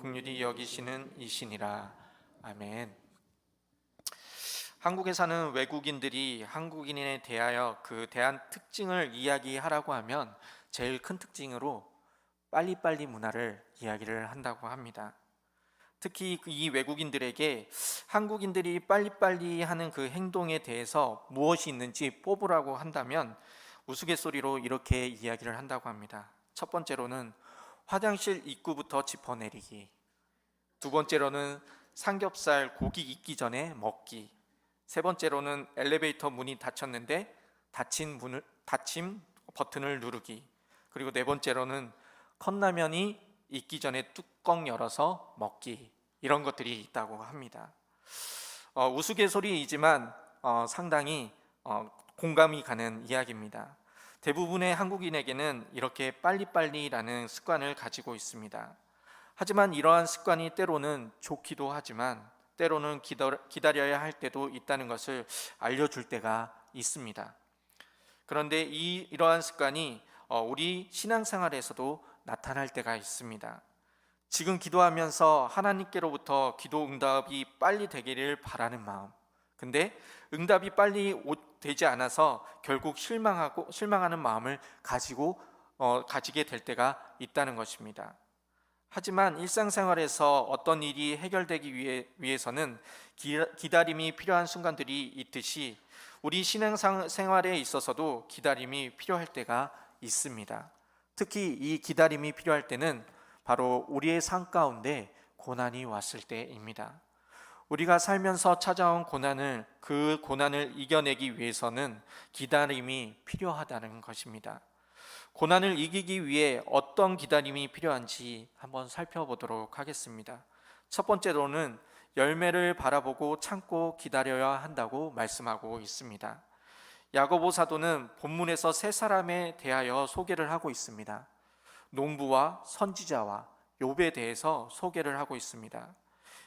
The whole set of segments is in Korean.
긍휼히 여기시는 이시니라. 아멘. 한국에 사는 외국인들이 한국인에 대하여 그 대한 특징을 이야기하라고 하면 제일 큰 특징으로 빨리빨리 문화를 이야기를 한다고 합니다. 특히 이 외국인들에게 한국인들이 빨리빨리 하는 그 행동에 대해서 무엇이 있는지 뽑으라고 한다면 우스갯소리로 이렇게 이야기를 한다고 합니다. 첫 번째로는 화장실 입구부터 짚어내리기, 두 번째로는 삼겹살 고기 익기 전에 먹기, 세 번째로는 엘리베이터 문이 닫혔는데 닫힌 버튼을 누르기, 그리고 네 번째로는 컵라면이 익기 전에 뚜껑 열어서 먹기, 이런 것들이 있다고 합니다. 우스갯소리이지만 상당히 공감이 가는 이야기입니다. 대부분의 한국인에게는 이렇게 빨리빨리라는 습관을 가지고 있습니다. 하지만 이러한 습관이 때로는 좋기도 하지만 때로는 기다려야 할 때도 있다는 것을 알려줄 때가 있습니다. 그런데 이러한 습관이 우리 신앙생활에서도 나타날 때가 있습니다. 지금 기도하면서 하나님께로부터 기도 응답이 빨리 되기를 바라는 마음, 근데 응답이 빨리 되지 않아서 결국 실망하는 마음을 가지게 될 때가 있다는 것입니다. 하지만 일상생활에서 어떤 일이 해결되기 위해서는 기다림이 필요한 순간들이 있듯이 우리 신앙생활에 있어서도 기다림이 필요할 때가 있습니다. 특히 이 기다림이 필요할 때는 바로 우리의 삶 가운데 고난이 왔을 때입니다. 우리가 살면서 찾아온 그 고난을 이겨내기 위해서는 기다림이 필요하다는 것입니다. 고난을 이기기 위해 어떤 기다림이 필요한지 한번 살펴보도록 하겠습니다. 첫 번째로는 열매를 바라보고 참고 기다려야 한다고 말씀하고 있습니다. 야고보 사도는 본문에서 세 사람에 대하여 소개를 하고 있습니다. 농부와 선지자와 욥에 대해서 소개를 하고 있습니다.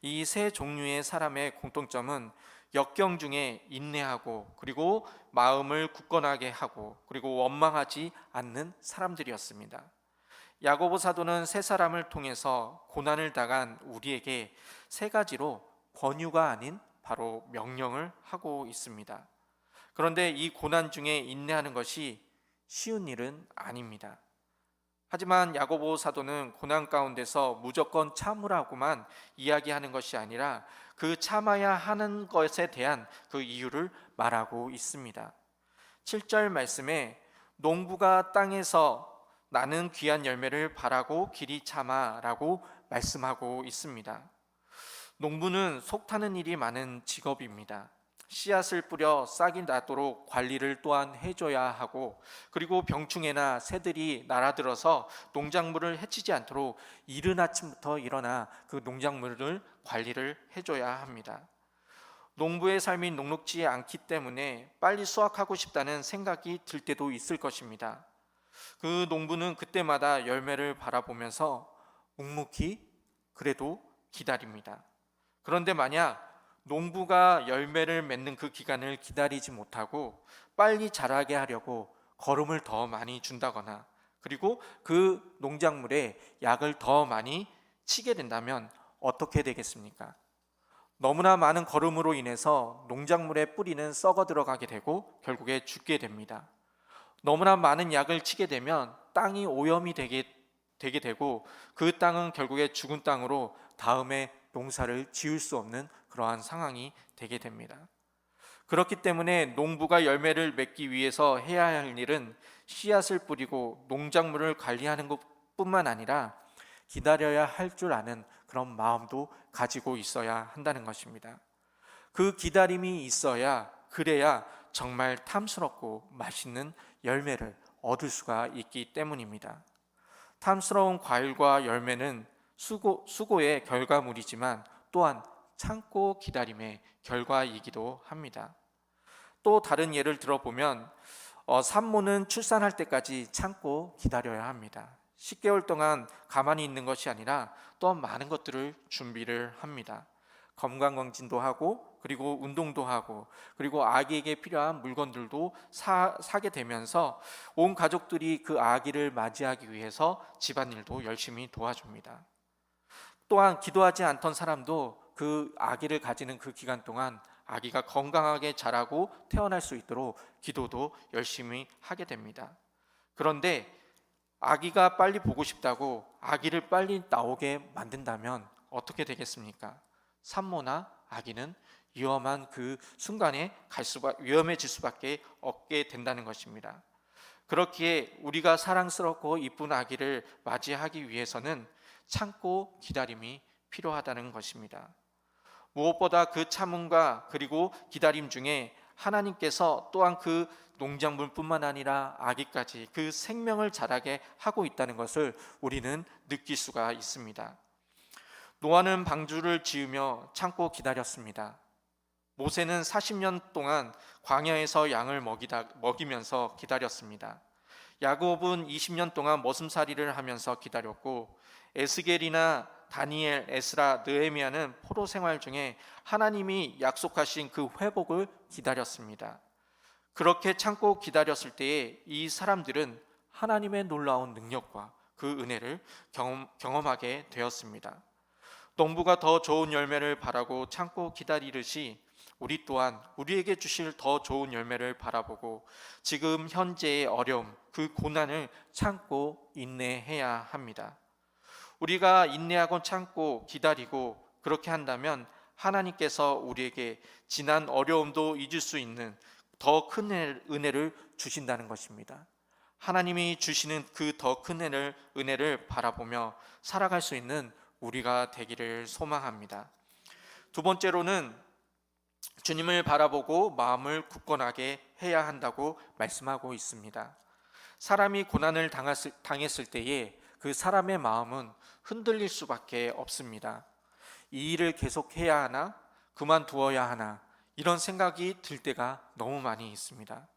이 세 종류의 사람의 공통점은 역경 중에 인내하고 그리고 마음을 굳건하게 하고 그리고 원망하지 않는 사람들이었습니다. 야고보 사도는 세 사람을 통해서 고난을 당한 우리에게 세 가지로 권유가 아닌 바로 명령을 하고 있습니다. 그런데 이 고난 중에 인내하는 것이 쉬운 일은 아닙니다. 하지만 야고보 사도는 고난 가운데서 무조건 참으라고만 이야기하는 것이 아니라 그 참아야 하는 것에 대한 그 이유를 말하고 있습니다. 7절 말씀에 농부가 땅에서 나는 귀한 열매를 바라고 길이 참아라고 말씀하고 있습니다. 농부는 속 타는 일이 많은 직업입니다. 씨앗을 뿌려 싹이 나도록 관리를 또한 해줘야 하고 그리고 병충해나 새들이 날아들어서 농작물을 해치지 않도록 이른 아침부터 일어나 그 농작물을 관리를 해줘야 합니다. 농부의 삶이 녹록지 않기 때문에 빨리 수확하고 싶다는 생각이 들 때도 있을 것입니다. 그 농부는 그때마다 열매를 바라보면서 묵묵히 그래도 기다립니다. 그런데 만약 농부가 열매를 맺는 그 기간을 기다리지 못하고 빨리 자라게 하려고 거름을 더 많이 준다거나 그리고 그 농작물에 약을 더 많이 치게 된다면 어떻게 되겠습니까? 너무나 많은 거름으로 인해서 농작물의 뿌리는 썩어 들어가게 되고 결국에 죽게 됩니다. 너무나 많은 약을 치게 되면 땅이 오염이 되게 되고 그 땅은 결국에 죽은 땅으로 다음에 농사를 지을 수 없는 그러한 상황이 되게 됩니다. 그렇기 때문에 농부가 열매를 맺기 위해서 해야 할 일은 씨앗을 뿌리고 농작물을 관리하는 것뿐만 아니라 기다려야 할 줄 아는 그런 마음도 가지고 있어야 한다는 것입니다. 그 기다림이 있어야 그래야 정말 탐스럽고 맛있는 열매를 얻을 수가 있기 때문입니다. 탐스러운 과일과 열매는 수고의 결과물이지만 또한 참고 기다림의 결과이기도 합니다. 또 다른 예를 들어보면 산모는 출산할 때까지 참고 기다려야 합니다. 10개월 동안 가만히 있는 것이 아니라 또 많은 것들을 준비를 합니다. 건강검진도 하고 그리고 운동도 하고 그리고 아기에게 필요한 물건들도 사게 되면서 온 가족들이 그 아기를 맞이하기 위해서 집안일도 열심히 도와줍니다. 또한 기도하지 않던 사람도 그 아기를 가지는 그 기간 동안 아기가 건강하게 자라고 태어날 수 있도록 기도도 열심히 하게 됩니다. 그런데 아기가 빨리 보고 싶다고 아기를 빨리 나오게 만든다면 어떻게 되겠습니까? 산모나 아기는 위험한 그 순간에 위험해질 수밖에 없게 된다는 것입니다. 그렇기에 우리가 사랑스럽고 이쁜 아기를 맞이하기 위해서는 참고 기다림이 필요하다는 것입니다. 무엇보다 그 참음과 그리고 기다림 중에 하나님께서 또한 그 농작물뿐만 아니라 아기까지 그 생명을 자라게 하고 있다는 것을 우리는 느낄 수가 있습니다. 노아는 방주를 지으며 참고 기다렸습니다. 모세는 40년 동안 광야에서 양을 먹이면서 기다렸습니다. 야곱은 20년 동안 머슴살이를 하면서 기다렸고, 에스겔이나 다니엘, 에스라, 느헤미야는 포로 생활 중에 하나님이 약속하신 그 회복을 기다렸습니다. 그렇게 참고 기다렸을 때에 이 사람들은 하나님의 놀라운 능력과 그 은혜를 경험하게 되었습니다. 농부가 더 좋은 열매를 바라고 참고 기다리듯이 우리 또한 우리에게 주실 더 좋은 열매를 바라보고 지금 현재의 어려움, 그 고난을 참고 인내해야 합니다. 우리가 인내하고 참고 기다리고 그렇게 한다면 하나님께서 우리에게 지난 어려움도 잊을 수 있는 더 큰 은혜를 주신다는 것입니다. 하나님이 주시는 그 더 큰 은혜를 바라보며 살아갈 수 있는 우리가 되기를 소망합니다. 두 번째로는 주님을 바라보고 마음을 굳건하게 해야 한다고 말씀하고 있습니다. 사람이 고난을 당했을 때에 그 사람의 마음은 흔들릴 수밖에 없습니다. 이 일을 계속해야 하나? 그만두어야 하나? 이런 생각이 들 때가 너무 많이 있습니다.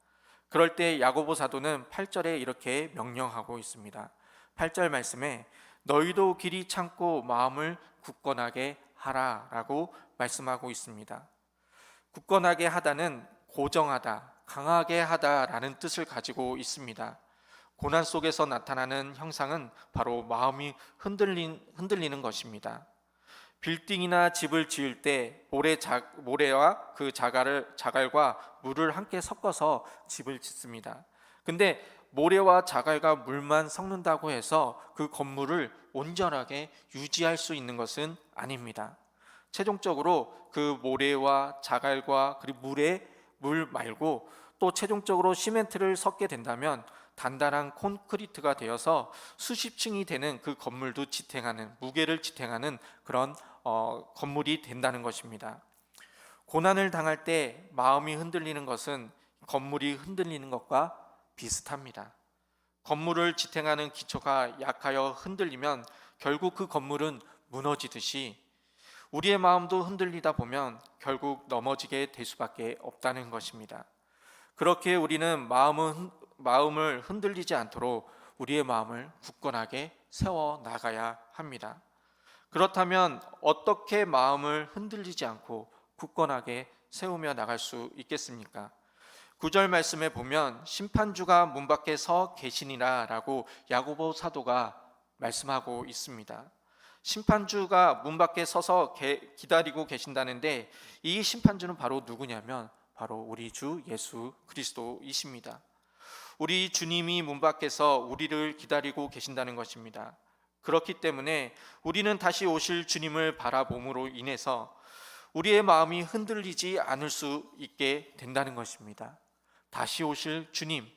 그럴 때 야고보 사도는 8절에 이렇게 명령하고 있습니다. 8절 말씀에 너희도 길이 참고 마음을 굳건하게 하라 라고 말씀하고 있습니다. 굳건하게 하다는 고정하다, 강하게 하다라는 뜻을 가지고 있습니다. 고난 속에서 나타나는 형상은 바로 마음이 흔들리는 것입니다. 빌딩이나 집을 지을 때 모래와 그 자갈과 물을 함께 섞어서 집을 짓습니다. 근데 모래와 자갈과 물만 섞는다고 해서 그 건물을 온전하게 유지할 수 있는 것은 아닙니다. 최종적으로 그 모래와 자갈과 그리고 물 말고 또 최종적으로 시멘트를 섞게 된다면 단단한 콘크리트가 되어서 수십 층이 되는 그 건물도 무게를 지탱하는 그런 건물이 된다는 것입니다. 고난을 당할 때 마음이 흔들리는 것은 건물이 흔들리는 것과 비슷합니다. 건물을 지탱하는 기초가 약하여 흔들리면 결국 그 건물은 무너지듯이 우리의 마음도 흔들리다 보면 결국 넘어지게 될 수밖에 없다는 것입니다. 그렇게 우리는 마음을 흔들리지 않도록 우리의 마음을 굳건하게 세워 나가야 합니다. 그렇다면 어떻게 마음을 흔들리지 않고 굳건하게 세우며 나갈 수 있겠습니까? 9절 말씀에 보면 심판주가 문 밖에 서 계시니라 라고 야고보 사도가 말씀하고 있습니다. 심판주가 문 밖에 서서 기다리고 계신다는데 이 심판주는 바로 누구냐면 바로 우리 주 예수 그리스도이십니다. 우리 주님이 문 밖에서 우리를 기다리고 계신다는 것입니다. 그렇기 때문에 우리는 다시 오실 주님을 바라봄으로 인해서 우리의 마음이 흔들리지 않을 수 있게 된다는 것입니다. 다시 오실 주님,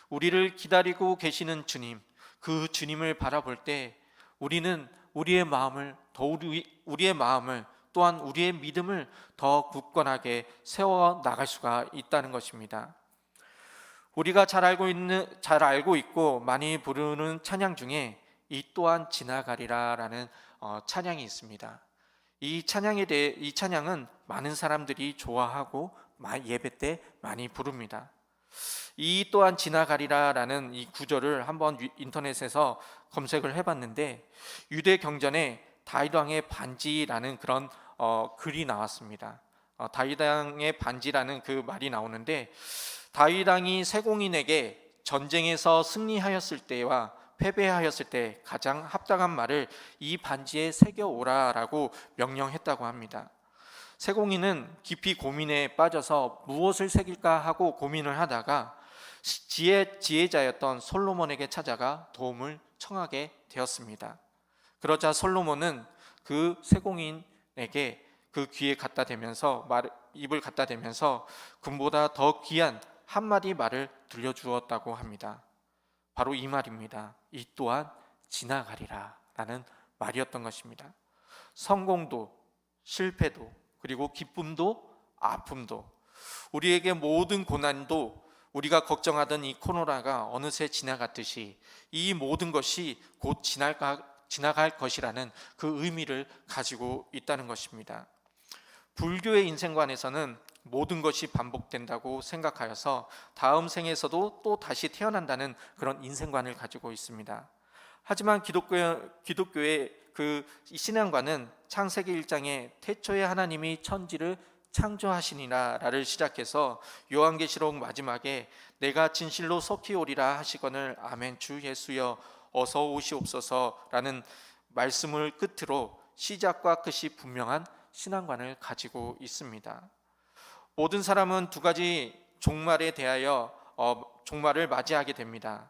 우리를 기다리고 계시는 주님, 그 주님을 바라볼 때 우리는 우리의 마음을 또한 우리의 믿음을 더 굳건하게 세워 나갈 수가 있다는 것입니다. 우리가 잘 알고 있고 많이 부르는 찬양 중에 이 또한 지나가리라라는 찬양이 있습니다. 이 찬양은 많은 사람들이 좋아하고 예배 때 많이 부릅니다. 이 또한 지나가리라라는 이 구절을 한번 인터넷에서 검색을 해봤는데 유대 경전에 다윗 왕의 반지라는 그런 글이 나왔습니다. 다윗 왕의 반지라는 그 말이 나오는데 다윗 왕이 세공인에게 전쟁에서 승리하였을 때와 패배하였을 때 가장 합당한 말을 이 반지에 새겨 오라라고 명령했다고 합니다. 세공인은 깊이 고민에 빠져서 무엇을 새길까 하고 고민을 하다가 지혜자였던 솔로몬에게 찾아가 도움을 청하게 되었습니다. 그러자 솔로몬은 그 세공인에게 그 귀에 갖다 대면서 입을 갖다 대면서 금보다 더 귀한 한마디 말을 들려주었다고 합니다. 바로 이 말입니다. 이 또한 지나가리라 라는 말이었던 것입니다. 성공도 실패도 그리고 기쁨도 아픔도 우리에게 모든 고난도 우리가 걱정하던 이 코로나가 어느새 지나갔듯이 이 모든 것이 곧 지나갈 것이라는 그 의미를 가지고 있다는 것입니다. 불교의 인생관에서는 모든 것이 반복된다고 생각하여서 다음 생에서도 또 다시 태어난다는 그런 인생관을 가지고 있습니다. 하지만 기독교의 그 신앙관은 창세기 1장에 태초에 하나님이 천지를 창조하시니라를 시작해서 요한계시록 마지막에 내가 진실로 속히 오리라 하시거늘 아멘 주 예수여 어서 오시옵소서라는 말씀을 끝으로 시작과 끝이 분명한 신앙관을 가지고 있습니다. 모든 사람은 두 가지 종말에 대하여 종말을 맞이하게 됩니다.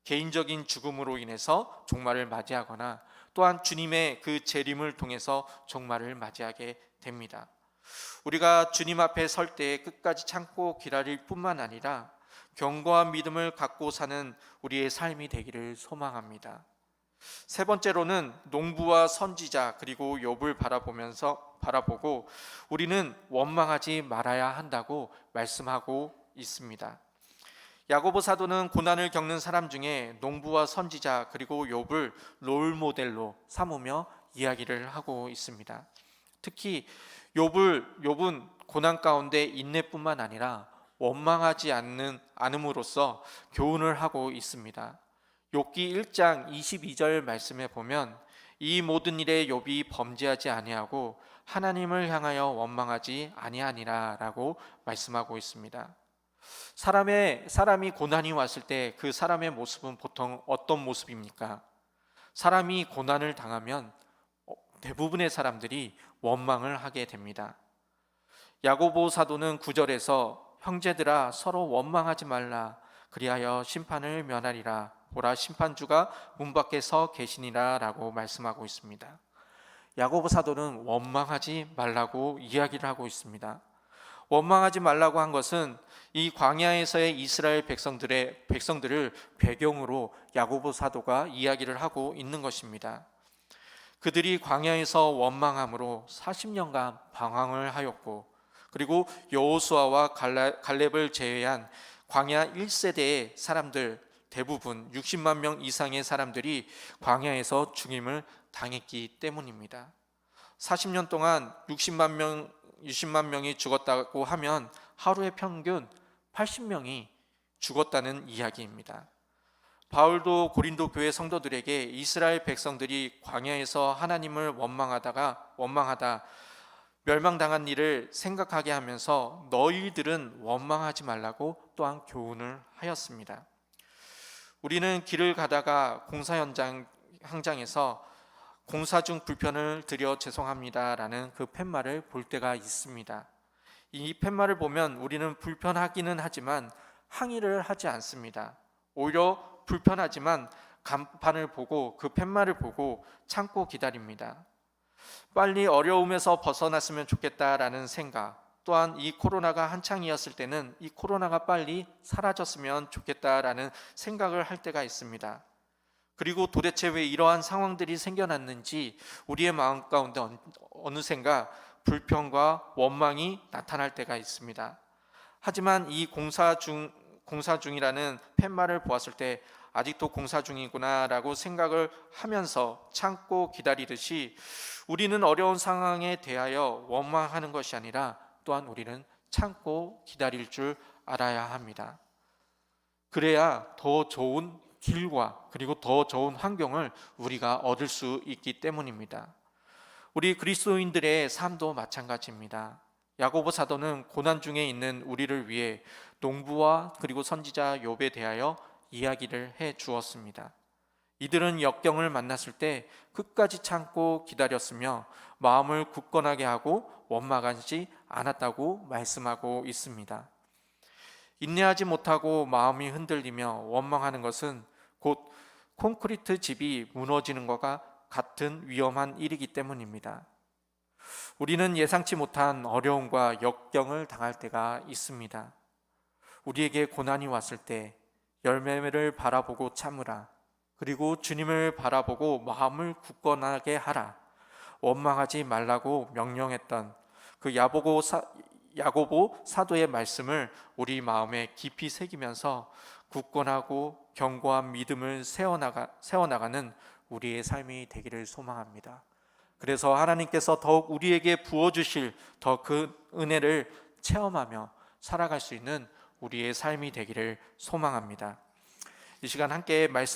개인적인 죽음으로 인해서 종말을 맞이하거나 또한 주님의 그 재림을 통해서 종말을 맞이하게 됩니다. 우리가 주님 앞에 설 때 끝까지 참고 기다릴 뿐만 아니라 견고한 믿음을 갖고 사는 우리의 삶이 되기를 소망합니다. 세 번째로는 농부와 선지자 그리고 욥을 바라보고 우리는 원망하지 말아야 한다고 말씀하고 있습니다. 야고보 사도는 고난을 겪는 사람 중에 농부와 선지자 그리고 욥을 롤모델로 삼으며 이야기를 하고 있습니다. 특히 욥은 고난 가운데 인내뿐만 아니라 원망하지 않음으로써 교훈을 하고 있습니다. 욥기 1장 22절 말씀에 보면 이 모든 일에 욥이 범죄하지 아니하고 하나님을 향하여 원망하지 아니하니라라고 말씀하고 있습니다. 사람이 고난이 왔을 때 그 사람의 모습은 보통 어떤 모습입니까? 사람이 고난을 당하면 대부분의 사람들이 원망을 하게 됩니다. 야고보 사도는 9절에서 형제들아 서로 원망하지 말라 그리하여 심판을 면하리라 보라 심판주가 문 밖에 서 계시니라 라고 말씀하고 있습니다. 야고보 사도는 원망하지 말라고 이야기를 하고 있습니다. 원망하지 말라고 한 것은 이 광야에서의 이스라엘 백성들을 배경으로 야고보 사도가 이야기를 하고 있는 것입니다. 그들이 광야에서 원망함으로 40년간 방황을 하였고 그리고 여호수아와 갈렙을 제외한 광야 1세대의 사람들 대부분 60만 명 이상의 사람들이 광야에서 죽임을 당했기 때문입니다. 40년 동안 60만 명이 죽었다고 하면 하루에 평균 80명이 죽었다는 이야기입니다. 바울도 고린도 교회 성도들에게 이스라엘 백성들이 광야에서 하나님을 원망하다 멸망당한 일을 생각하게 하면서 너희들은 원망하지 말라고 또한 교훈을 하였습니다. 우리는 길을 가다가 공사 현장에서 공사 중 불편을 드려 죄송합니다라는 그 팻말을 볼 때가 있습니다. 이 팻말을 보면 우리는 불편하기는 하지만 항의를 하지 않습니다. 오히려 불편하지만 간판을 보고 그 팻말을 보고 참고 기다립니다. 빨리 어려움에서 벗어났으면 좋겠다라는 생각, 또한 이 코로나가 한창이었을 때는 이 코로나가 빨리 사라졌으면 좋겠다라는 생각을 할 때가 있습니다. 그리고 도대체 왜 이러한 상황들이 생겨났는지 우리의 마음 가운데 어느샌가 불평과 원망이 나타날 때가 있습니다. 하지만 이 공사 중이라는 팻말을 보았을 때 아직도 공사 중이구나라고 생각을 하면서 참고 기다리듯이 우리는 어려운 상황에 대하여 원망하는 것이 아니라 또한 우리는 참고 기다릴 줄 알아야 합니다. 그래야 더 좋은 길과 그리고 더 좋은 환경을 우리가 얻을 수 있기 때문입니다. 우리 그리스도인들의 삶도 마찬가지입니다. 야고보 사도는 고난 중에 있는 우리를 위해 농부와 그리고 선지자 욥에 대하여 이야기를 해 주었습니다. 이들은 역경을 만났을 때 끝까지 참고 기다렸으며 마음을 굳건하게 하고 원망하지 않았다고 말씀하고 있습니다. 인내하지 못하고 마음이 흔들리며 원망하는 것은 곧 콘크리트 집이 무너지는 것과 같은 위험한 일이기 때문입니다. 우리는 예상치 못한 어려움과 역경을 당할 때가 있습니다. 우리에게 고난이 왔을 때 열매를 바라보고 참으라. 그리고 주님을 바라보고 마음을 굳건하게 하라. 원망하지 말라고 명령했던 그 야고보 사도의 말씀을 우리 마음에 깊이 새기면서 굳건하고 견고한 믿음을 세워나가는 우리의 삶이 되기를 소망합니다. 그래서 하나님께서 더욱 우리에게 부어주실 더 그 은혜를 체험하며 살아갈 수 있는 우리의 삶이 되기를 소망합니다. 이 시간 함께 말씀을